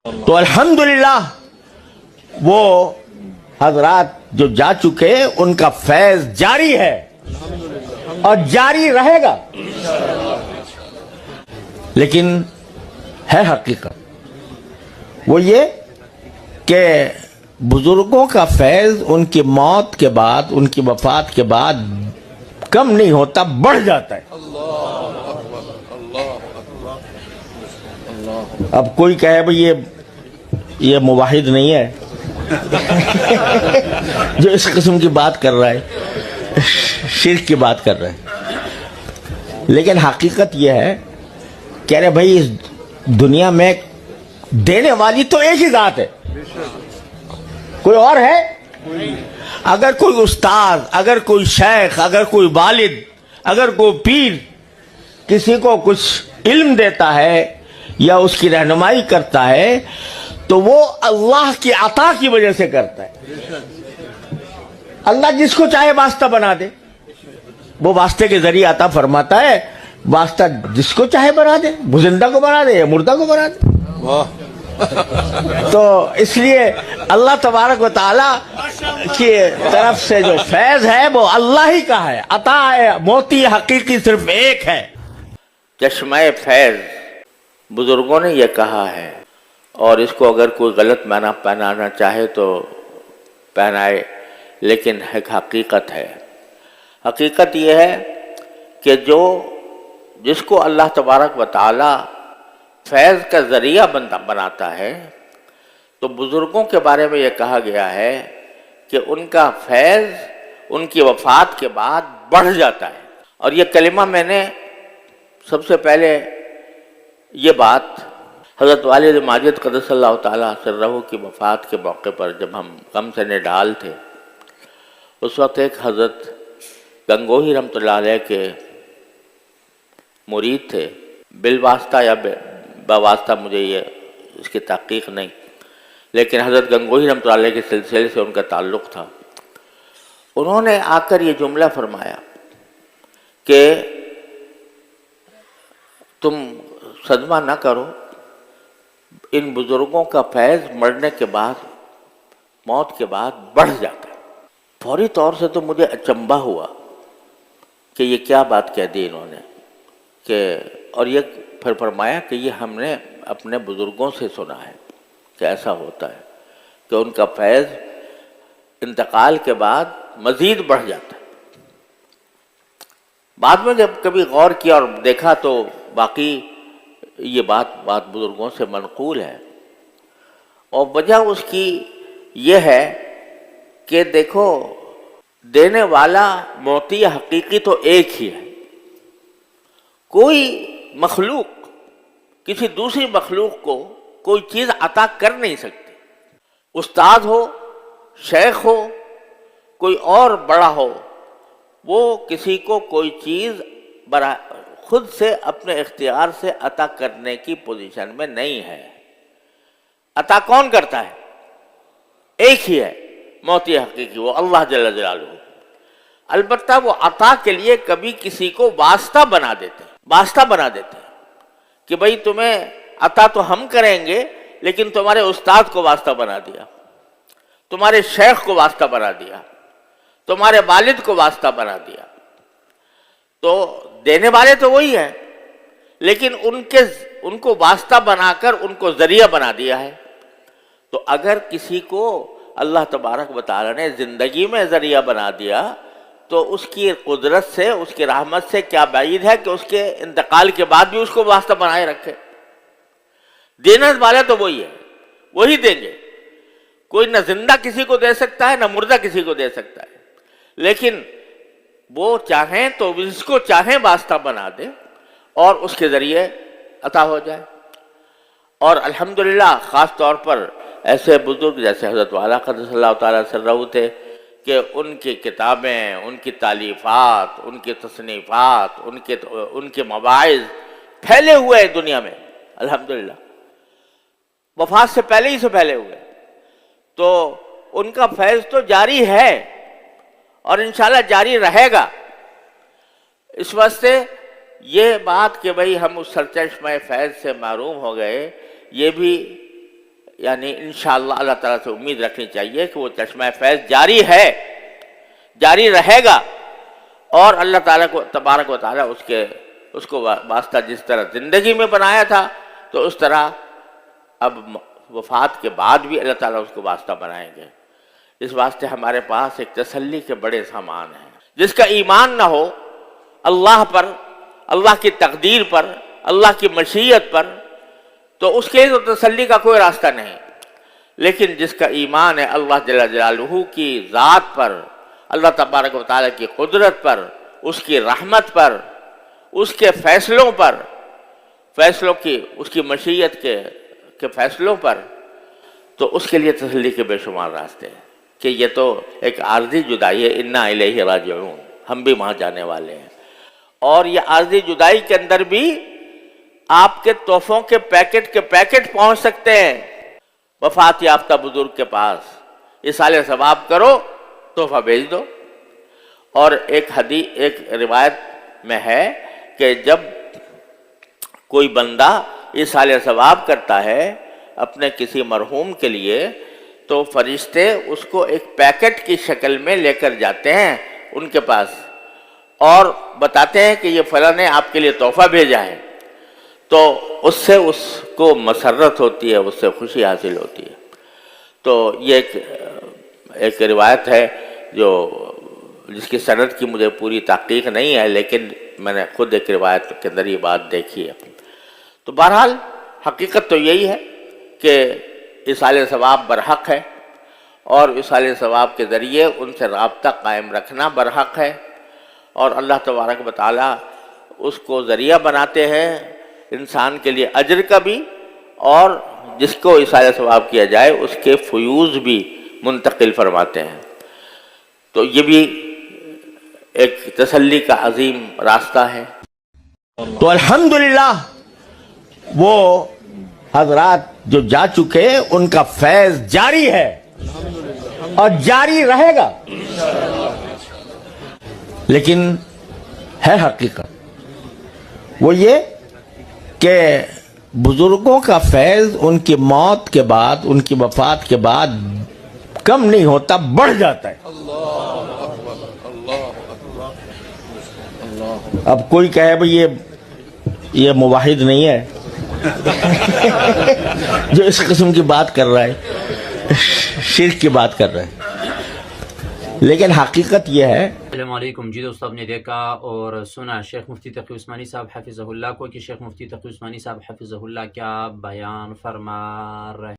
تو الحمدللہ وہ حضرات جو جا چکے ان کا فیض جاری ہے اور جاری رہے گا، لیکن ہے حقیقت وہ یہ کہ بزرگوں کا فیض ان کی موت کے بعد، ان کی وفات کے بعد کم نہیں ہوتا، بڑھ جاتا ہے۔ اب کوئی کہے بھئی یہ موحد نہیں ہے جو اس قسم کی بات کر رہا ہے، شرک کی بات کر رہا ہے، لیکن حقیقت یہ ہے کہ ارے بھائی اس دنیا میں دینے والی تو ایک ہی ذات ہے، کوئی اور ہے؟ اگر کوئی استاد، اگر کوئی شیخ، اگر کوئی والد، اگر کوئی پیر کسی کو کچھ علم دیتا ہے یا اس کی رہنمائی کرتا ہے تو وہ اللہ کی عطا کی وجہ سے کرتا ہے۔ اللہ جس کو چاہے واسطہ بنا دے، وہ واسطے کے ذریعے عطا فرماتا ہے، واسطہ جس کو چاہے بنا دے، وہ زندہ کو بنا دے یا مردہ کو بنا دے۔ تو اس لیے اللہ تبارک و تعالی کی طرف سے جو فیض ہے وہ اللہ ہی کا ہے، عطا ہے، موتی حقیقی صرف ایک ہے۔ چشمہ فیض بزرگوں نے یہ کہا ہے، اور اس کو اگر کوئی غلط معنی پہنانا چاہے تو پہنائے، لیکن ایک حقیقت ہے۔ حقیقت یہ ہے کہ جس کو اللہ تبارک و تعالی فیض کا ذریعہ بناتا ہے، تو بزرگوں کے بارے میں یہ کہا گیا ہے کہ ان کا فیض ان کی وفات کے بعد بڑھ جاتا ہے۔ اور یہ کلمہ میں نے سب سے پہلے یہ بات حضرت والد ماجد قدس اللہ تعالیٰ سرہ کی وفات کے موقع پر جب ہم غم سے نڈال تھے، اس وقت ایک حضرت گنگوہی رحمۃ اللہ علیہ کے مرید تھے، بالواسطہ یا بواسطہ مجھے یہ اس کی تحقیق نہیں، لیکن حضرت گنگوہی رحمۃ اللہ علیہ کے سلسلے سے ان کا تعلق تھا۔ انہوں نے آ کر یہ جملہ فرمایا کہ تم صدمہ نہ کرو، ان بزرگوں کا فیض مرنے کے بعد، موت کے بعد بڑھ جاتا ہے۔ فوری طور سے تو مجھے اچنبھا ہوا کہ یہ کیا بات کہہ دی انہوں نے، اور یہ پھر فرمایا کہ یہ ہم نے اپنے بزرگوں سے سنا ہے کہ ایسا ہوتا ہے کہ ان کا فیض انتقال کے بعد مزید بڑھ جاتا ہے۔ بعد میں جب کبھی غور کیا اور دیکھا تو باقی یہ بات بزرگوں سے منقول ہے، اور وجہ اس کی یہ ہے کہ دیکھو، دینے والا موتی حقیقی تو ایک ہی ہے۔ کوئی مخلوق کسی دوسری مخلوق کو کوئی چیز عطا کر نہیں سکتی، استاد ہو، شیخ ہو، کوئی اور بڑا ہو، وہ کسی کو کوئی چیز خود سے اپنے اختیار سے عطا کرنے کی پوزیشن میں نہیں ہے۔ عطا کون کرتا ہے؟ ایک ہی ہے موتی حقیقی، وہ اللہ جل جلالہ۔ البتہ وہ عطا کے لیے کبھی کسی کو واسطہ بنا دیتے ہیں کہ بھئی تمہیں عطا تو ہم کریں گے، لیکن تمہارے استاد کو واسطہ بنا دیا، تمہارے شیخ کو واسطہ بنا دیا، تمہارے والد کو واسطہ بنا دیا۔ تو دینے والے تو وہی ہیں، لیکن ان کو واسطہ بنا کر ان کو ذریعہ بنا دیا ہے۔ تو اگر کسی کو اللہ تبارک و تعالی نے زندگی میں ذریعہ بنا دیا تو اس کی قدرت سے، اس کی رحمت سے کیا بعید ہے کہ اس کے انتقال کے بعد بھی اس کو واسطہ بنائے رکھے۔ دینے والے تو وہی ہے، وہی دیں گے۔ کوئی نہ زندہ کسی کو دے سکتا ہے، نہ مردہ کسی کو دے سکتا ہے، لیکن وہ چاہیں تو جس کو چاہیں واسطہ بنا دے اور اس کے ذریعے عطا ہو جائے۔ اور الحمدللہ خاص طور پر ایسے بزرگ جیسے حضرت والا قدس اللہ تعالیٰ سرہ تھے کہ ان کی کتابیں، ان کی تالیفات، ان کی تصنیفات، ان کے مواعظ پھیلے ہوئے ہیں دنیا میں الحمدللہ، وفات سے پہلے ہوئے۔ تو ان کا فیض تو جاری ہے اور انشاءاللہ جاری رہے گا۔ اس واسطے یہ بات کہ بھئی ہم اس سرچشمہ فیض سے محروم ہو گئے، یہ بھی یعنی انشاءاللہ اللہ تعالیٰ سے امید رکھنی چاہیے کہ وہ چشمہ فیض جاری ہے، جاری رہے گا، اور اللہ تعالیٰ کو تبارک و تعالیٰ اس کو واسطہ جس طرح زندگی میں بنایا تھا تو اس طرح اب وفات کے بعد بھی اللہ تعالیٰ اس کو واسطہ بنائیں گے۔ اس واسطے ہمارے پاس ایک تسلی کے بڑے سامان ہیں۔ جس کا ایمان نہ ہو اللہ پر، اللہ کی تقدیر پر، اللہ کی مشیت پر، تو اس کے لیے تو تسلی کا کوئی راستہ نہیں۔ لیکن جس کا ایمان ہے اللہ جل جلالہ کی ذات پر، اللہ تبارک و تعالیٰ کی قدرت پر، اس کی رحمت پر، اس کے فیصلوں پر، اس کی مشیت کے فیصلوں پر، تو اس کے لیے تسلی کے بے شمار راستے ہیں کہ یہ تو ایک عارضی جدائی ہے، انا الیہ راجعون، ہم بھی وہاں جانے والے ہیں۔ اور یہ عارضی جدائی کے اندر بھی آپ کے تحفوں کے پیکٹ پہنچ سکتے ہیں وفات یافتہ بزرگ کے پاس۔ اصالہ ثواب کرو، تحفہ بھیج دو۔ اور ایک روایت میں ہے کہ جب کوئی بندہ اصالہ ثواب کرتا ہے اپنے کسی مرحوم کے لیے تو فرشتے اس کو ایک پیکٹ کی شکل میں لے کر جاتے ہیں ان کے پاس اور بتاتے ہیں کہ یہ فلاں نے آپ کے لیے تحفہ بھیجا ہے، تو اس سے اس کو مسرت ہوتی ہے، اس سے خوشی حاصل ہوتی ہے۔ تو یہ ایک روایت ہے جس کی سند کی مجھے پوری تحقیق نہیں ہے، لیکن میں نے خود ایک روایت کے اندر یہ بات دیکھی ہے۔ تو بہرحال حقیقت تو یہی ہے کہ اصالہ ثواب برحق ہے، اور اصالہ ثواب کے ذریعے ان سے رابطہ قائم رکھنا برحق ہے، اور اللہ تبارک و تعالیٰ اس کو ذریعہ بناتے ہیں انسان کے لیے اجر کا بھی، اور جس کو اصالہ ثواب کیا جائے اس کے فیوز بھی منتقل فرماتے ہیں۔ تو یہ بھی ایک تسلی کا عظیم راستہ ہے۔ تو الحمدللہ وہ حضرات جو جا چکے ان کا فیض جاری ہے اور جاری رہے گا، لیکن ہے حقیقت وہ یہ کہ بزرگوں کا فیض ان کی موت کے بعد، ان کی وفات کے بعد کم نہیں ہوتا، بڑھ جاتا ہے۔ اب کوئی کہے بھئی یہ موحد نہیں ہے جو اس قسم کی بات کر رہا ہے، شرک کی بات کر رہا ہے، لیکن حقیقت یہ ہے۔ السلام علیکم جی دوستو، آپ نے دیکھا اور سنا شیخ مفتی تقی عثمانی صاحب حفظہ اللہ کو کہ شیخ مفتی تقی عثمانی صاحب حفظہ اللہ کیا بیان فرما رہے